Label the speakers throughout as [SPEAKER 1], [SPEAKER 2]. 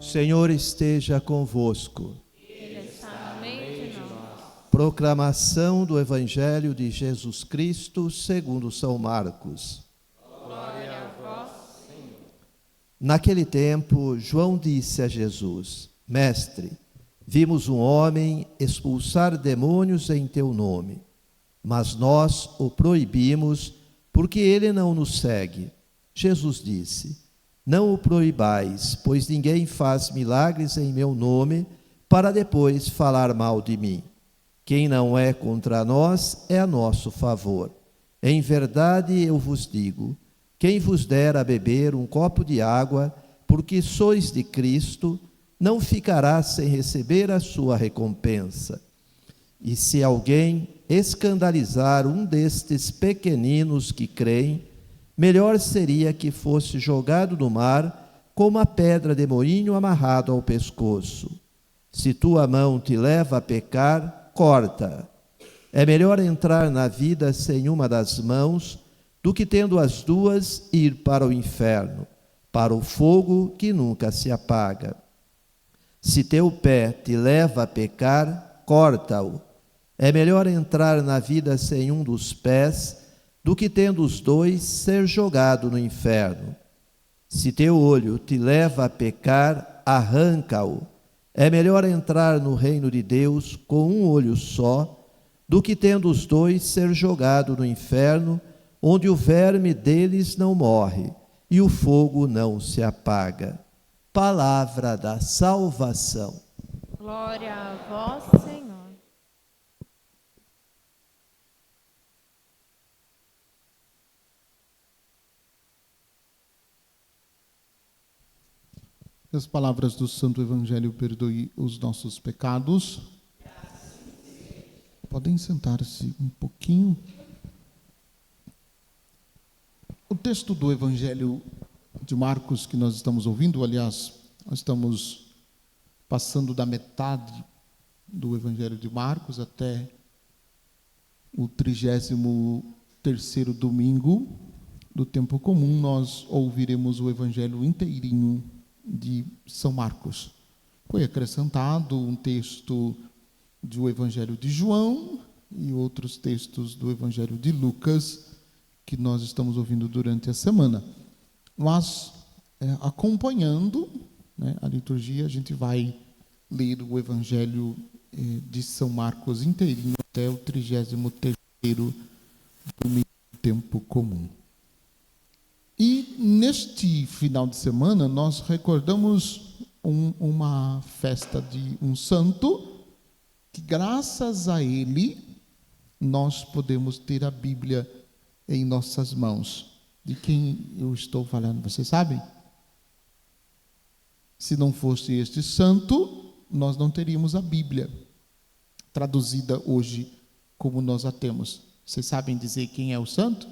[SPEAKER 1] Senhor esteja convosco.
[SPEAKER 2] Ele está no meio de nós.
[SPEAKER 1] Proclamação do Evangelho de Jesus Cristo segundo São Marcos.
[SPEAKER 2] Glória a vós, Senhor.
[SPEAKER 1] Naquele tempo, João disse a Jesus: Mestre, vimos um homem expulsar demônios em teu nome, mas nós o proibimos porque ele não nos segue. Jesus disse: Não o proibais, pois ninguém faz milagres em meu nome para depois falar mal de mim. Quem não é contra nós é a nosso favor. Em verdade eu vos digo, quem vos der a beber um copo de água, porque sois de Cristo, não ficará sem receber a sua recompensa. E se alguém escandalizar um destes pequeninos que creem, melhor seria que fosse jogado no mar com uma pedra de moinho amarrado ao pescoço. Se tua mão te leva a pecar, corta. É melhor entrar na vida sem uma das mãos do que, tendo as duas, ir para o inferno, para o fogo que nunca se apaga. Se teu pé te leva a pecar, corta-o. É melhor entrar na vida sem um dos pés do que, tendo os dois, ser jogado no inferno. Se teu olho te leva a pecar, arranca-o. É melhor entrar no reino de Deus com um olho só do que, tendo os dois, ser jogado no inferno, onde o verme deles não morre e o fogo não se apaga. Palavra da salvação.
[SPEAKER 2] Glória a vós, Senhor.
[SPEAKER 3] As palavras do Santo Evangelho perdoe os nossos pecados. Podem sentar-se um pouquinho. O texto do Evangelho de Marcos que nós estamos ouvindo, aliás, nós estamos passando da metade do Evangelho de Marcos até o 33º domingo do tempo comum, nós ouviremos o Evangelho inteirinho de São Marcos. Foi acrescentado um texto do Evangelho de João e outros textos do Evangelho de Lucas que nós estamos ouvindo durante a semana. Mas, acompanhando, a liturgia, a gente vai ler o Evangelho de São Marcos inteirinho até o 33º domingo do tempo comum. E neste final de semana nós recordamos uma festa de um santo que, graças a ele, nós podemos ter a Bíblia em nossas mãos. De quem eu estou falando, vocês sabem? Se não fosse este santo, nós não teríamos a Bíblia traduzida hoje como nós a temos. Vocês sabem dizer quem é o santo?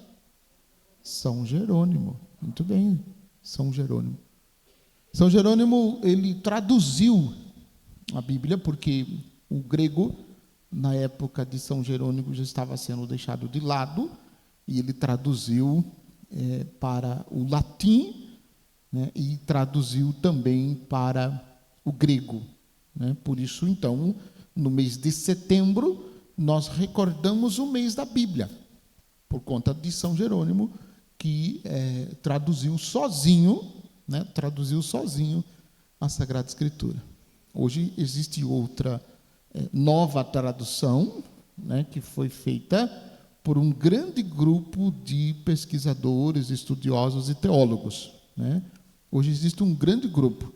[SPEAKER 3] São Jerônimo. Muito bem, São Jerônimo. São Jerônimo, ele traduziu a Bíblia, porque o grego, na época de São Jerônimo, já estava sendo deixado de lado, e ele traduziu para o latim, e traduziu também para o grego. Por isso, então, no mês de setembro, nós recordamos o mês da Bíblia, por conta de São Jerônimo, que traduziu sozinho a Sagrada Escritura. Hoje existe outra nova tradução, que foi feita por um grande grupo de pesquisadores, estudiosos e teólogos. Hoje existe um grande grupo.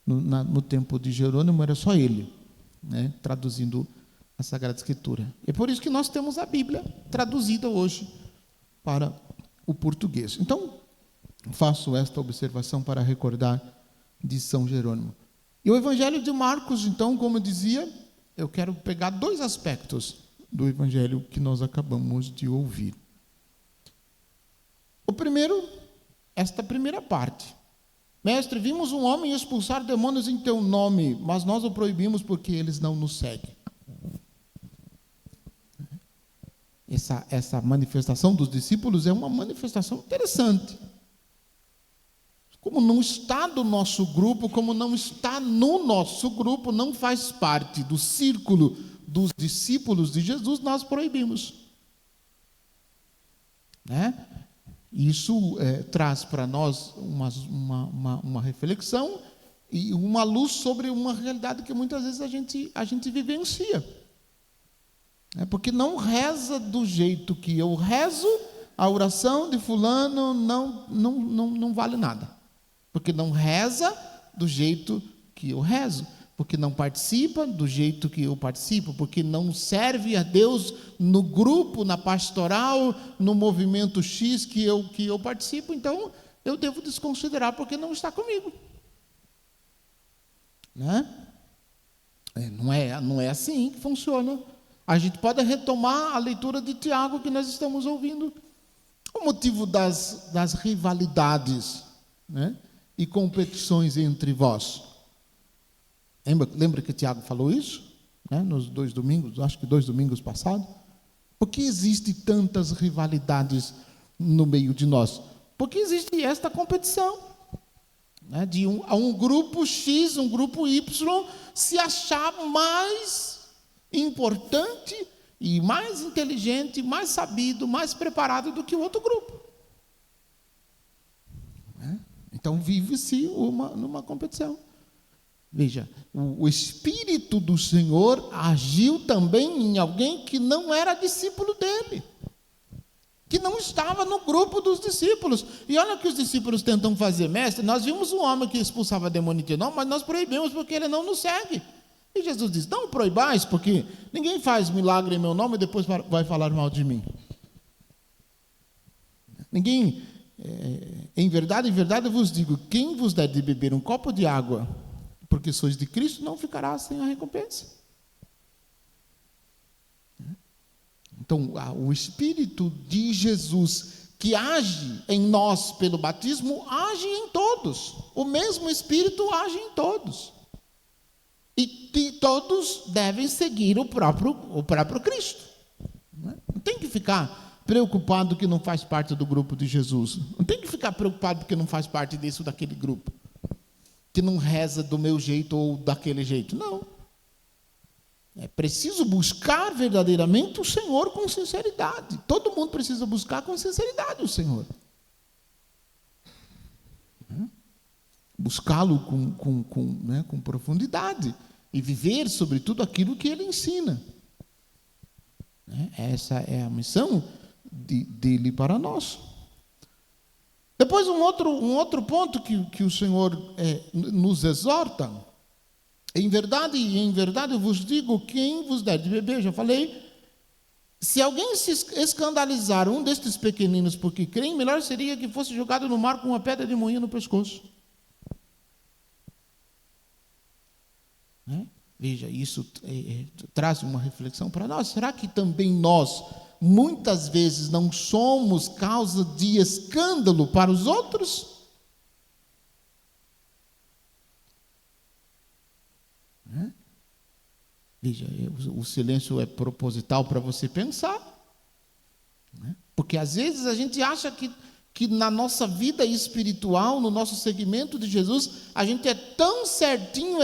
[SPEAKER 3] No tempo de Jerônimo era só ele, traduzindo a Sagrada Escritura. É por isso que nós temos a Bíblia traduzida hoje para o português. Então, faço esta observação para recordar de São Jerônimo. E o Evangelho de Marcos, então, como eu dizia, eu quero pegar dois aspectos do Evangelho que nós acabamos de ouvir. O primeiro, esta primeira parte. Mestre, vimos um homem expulsar demônios em teu nome, mas nós o proibimos porque eles não nos seguem. Essa manifestação dos discípulos é uma manifestação interessante. como não está do nosso grupo, como não está no nosso grupo, não faz parte do círculo dos discípulos de Jesus, nós proibimos. Né? Isso traz para nós uma reflexão e uma luz sobre uma realidade que muitas vezes a gente vivencia. Porque não reza do jeito que eu rezo, a oração de fulano não vale nada. Porque não reza do jeito que eu rezo, porque não participa do jeito que eu participo, porque não serve a Deus no grupo, na pastoral, no movimento X que eu participo, então eu devo desconsiderar porque não está comigo. Né? Não é assim que funciona. A gente pode retomar a leitura de Tiago que nós estamos ouvindo. O motivo das rivalidades, né, e competições entre vós. Lembra que Tiago falou isso? Né, nos 2 domingos, acho que 2 domingos passados? Por que existem tantas rivalidades no meio de nós? Porque existe esta competição. Né, de um grupo X, um grupo Y, se achar mais importante e mais inteligente, mais sabido, mais preparado do que o outro grupo. Então vive-se numa competição. Veja, o Espírito do Senhor agiu também em alguém que não era discípulo dele, que não estava no grupo dos discípulos. E olha o que os discípulos tentam fazer. Mestre, nós vimos um homem que expulsava demônio em teu nome, mas nós proibimos porque ele não nos segue. E Jesus diz, não proibais, porque ninguém faz milagre em meu nome e depois vai falar mal de mim. Ninguém, em verdade eu vos digo, quem vos der de beber um copo de água, porque sois de Cristo, não ficará sem a recompensa. Então, o Espírito de Jesus, que age em nós pelo batismo, age em todos. O mesmo Espírito age em todos. E todos devem seguir o próprio Cristo. Não tem que ficar preocupado que não faz parte do grupo de Jesus. Não tem que ficar preocupado porque não faz parte desse ou daquele grupo. Que não reza do meu jeito ou daquele jeito. Não. É preciso buscar verdadeiramente o Senhor com sinceridade. Todo mundo precisa buscar com sinceridade o Senhor. Buscá-lo com profundidade e viver sobre tudo aquilo que ele ensina. Essa é a missão dele para nós. Depois um outro ponto que o Senhor nos exorta. Em verdade eu vos digo, quem vos der de beber, já falei, se alguém se escandalizar um destes pequeninos porque creem, melhor seria que fosse jogado no mar com uma pedra de moinho no pescoço. Veja, isso traz uma reflexão para nós. Será que também nós, muitas vezes, não somos causa de escândalo para os outros? Veja, o silêncio é proposital para você pensar. Porque às vezes a gente acha que na nossa vida espiritual, no nosso segmento de Jesus, a gente é tão certinho,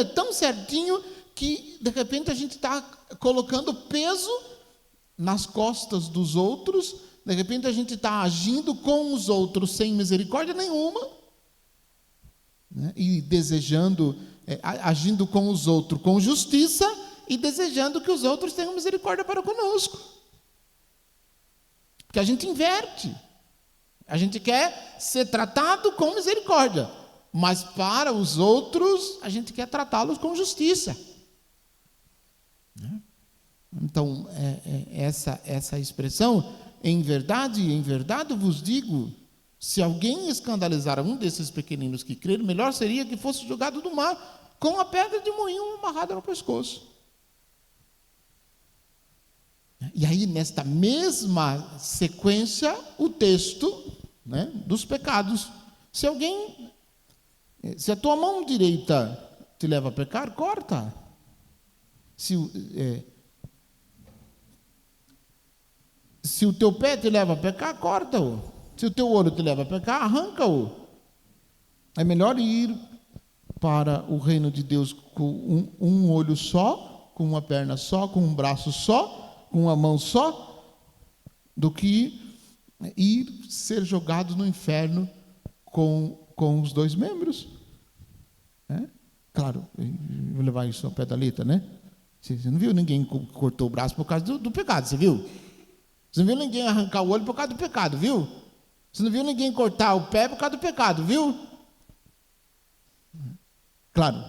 [SPEAKER 3] que de repente a gente está colocando peso nas costas dos outros, de repente a gente está agindo com os outros sem misericórdia nenhuma, e desejando, agindo com os outros com justiça, e desejando que os outros tenham misericórdia para conosco. Porque a gente inverte. A gente quer ser tratado com misericórdia, mas para os outros, a gente quer tratá-los com justiça. Então, essa expressão, em verdade eu vos digo, se alguém escandalizar um desses pequeninos que creram, melhor seria que fosse jogado no mar com a pedra de moinho amarrada no pescoço. E aí, nesta mesma sequência, o texto, dos pecados. Se a tua mão direita te leva a pecar, corta. Se o teu pé te leva a pecar, corta-o. Se o teu olho te leva a pecar, arranca-o. É melhor ir para o reino de Deus com um olho só, com uma perna só, com um braço só, com uma mão só, do que ir ser jogado no inferno com os 2 membros. Claro, vou levar isso ao pé da letra, né? Você não viu ninguém cortou o braço por causa do pecado, você viu? Você não viu ninguém arrancar o olho por causa do pecado, viu? Você não viu ninguém cortar o pé por causa do pecado, viu? Claro,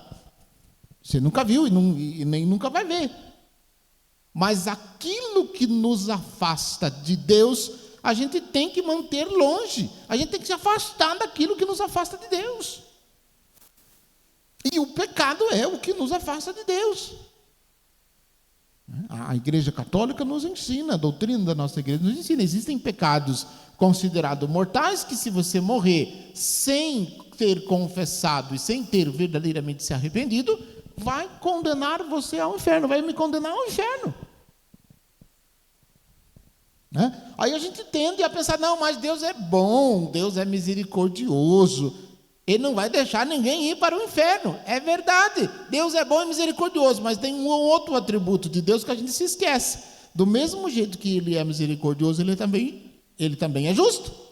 [SPEAKER 3] você nunca viu e nem nunca vai ver. Mas aquilo que nos afasta de Deus, a gente tem que manter longe. A gente tem que se afastar daquilo que nos afasta de Deus. E o pecado é o que nos afasta de Deus. A Igreja Católica nos ensina, a doutrina da nossa igreja nos ensina, existem pecados considerados mortais que, se você morrer sem ter confessado e sem ter verdadeiramente se arrependido, vai condenar você ao inferno, vai me condenar ao inferno. Aí a gente tende a pensar, não, mas Deus é bom, Deus é misericordioso, Ele não vai deixar ninguém ir para o inferno. É verdade, Deus é bom e misericordioso, mas tem um outro atributo de Deus que a gente se esquece. Do mesmo jeito que Ele é misericordioso, Ele também é justo.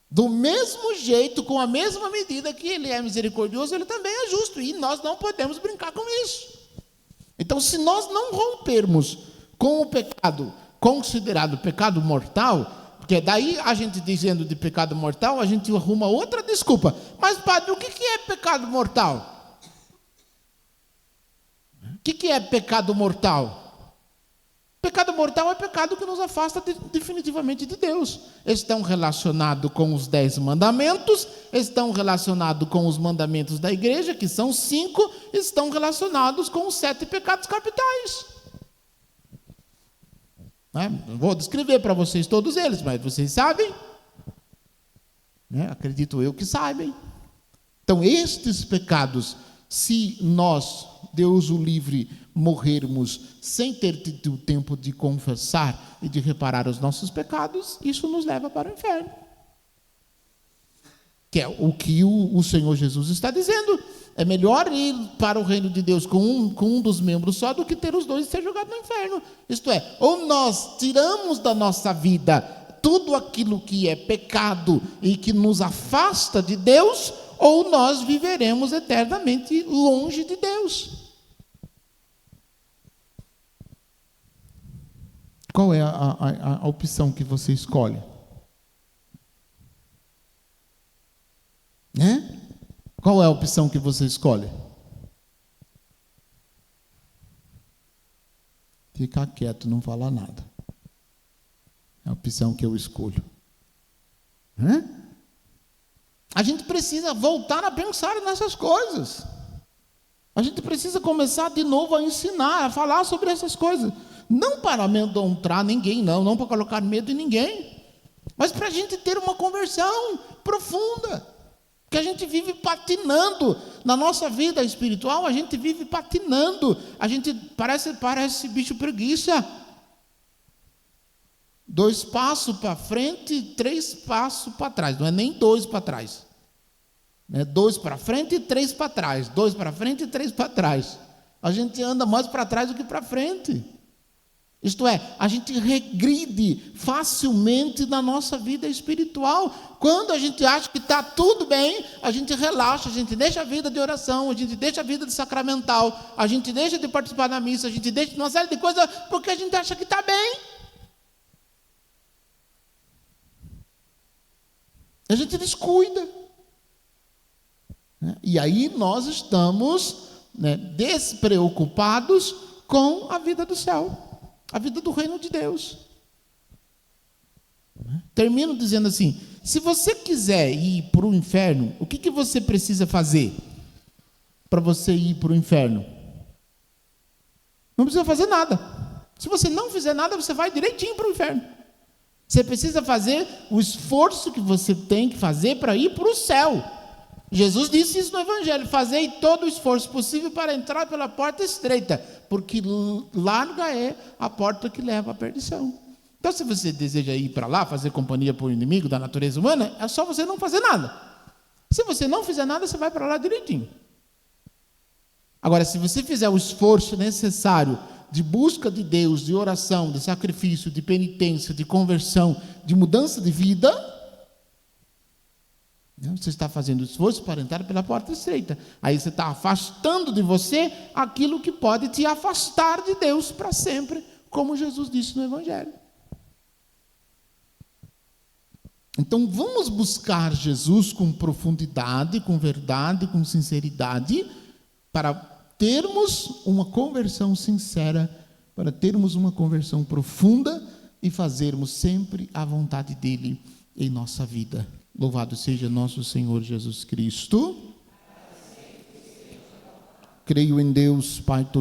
[SPEAKER 3] Do mesmo jeito, com a mesma medida que Ele é misericordioso, Ele também é justo, e nós não podemos brincar com isso. Então, se nós não rompermos com o pecado considerado pecado mortal, porque daí a gente dizendo de pecado mortal, a gente arruma outra desculpa. Mas, padre, o que é pecado mortal? O que é pecado mortal? Pecado mortal é pecado que nos afasta definitivamente de Deus. Estão relacionados com os 10 mandamentos, estão relacionados com os mandamentos da igreja, que são 5, estão relacionados com os 7 pecados capitais. Não vou descrever para vocês todos eles, mas vocês sabem. Acredito eu que sabem. Então, estes pecados, se nós, Deus o livre, morrermos sem ter tido tempo de confessar e de reparar os nossos pecados, isso nos leva para o inferno. Que é o que o Senhor Jesus está dizendo. É melhor ir para o reino de Deus com um dos membros só do que ter os 2 e ser jogado no inferno. Isto é, ou nós tiramos da nossa vida tudo aquilo que é pecado e que nos afasta de Deus, ou nós viveremos eternamente longe de Deus. Qual é a opção que você escolhe? Qual é a opção que você escolhe? Ficar quieto, não falar nada. É a opção que eu escolho. A gente precisa voltar a pensar nessas coisas. A gente precisa começar de novo a ensinar, a falar sobre essas coisas. Não para amedrontar ninguém, não para colocar medo em ninguém, mas para a gente ter uma conversão profunda. Porque a gente vive patinando na nossa vida espiritual, a gente vive patinando, a gente parece bicho preguiça. 2 passos para frente, 3 passos para trás, não é nem 2 para trás. 2 para frente e 3 para trás, 2 para frente e 3 para trás. A gente anda mais para trás do que para frente. Isto é, a gente regride facilmente na nossa vida espiritual. Quando a gente acha que está tudo bem, a gente relaxa, a gente deixa a vida de oração, a gente deixa a vida de sacramental, a gente deixa de participar da missa, a gente deixa de uma série de coisas porque a gente acha que está bem. A gente descuida. E aí nós estamos despreocupados com a vida do céu. A vida do reino de Deus. Termino dizendo assim: se você quiser ir para o inferno, o que você precisa fazer para você ir para o inferno? Não precisa fazer nada. Se você não fizer nada, você vai direitinho para o inferno. Você precisa fazer o esforço que você tem que fazer para ir para o céu. Jesus disse isso no Evangelho: fazei todo o esforço possível para entrar pela porta estreita, porque larga é a porta que leva à perdição. Então, se você deseja ir para lá, fazer companhia para o inimigo da natureza humana, é só você não fazer nada. Se você não fizer nada, você vai para lá direitinho. Agora, se você fizer o esforço necessário de busca de Deus, de oração, de sacrifício, de penitência, de conversão, de mudança de vida, você está fazendo esforço para entrar pela porta estreita. Aí você está afastando de você aquilo que pode te afastar de Deus para sempre, como Jesus disse no Evangelho. Então vamos buscar Jesus com profundidade, com verdade, com sinceridade, para termos uma conversão sincera, para termos uma conversão profunda e fazermos sempre a vontade dele em nossa vida. Louvado seja nosso Senhor Jesus Cristo. Creio em Deus, Pai todo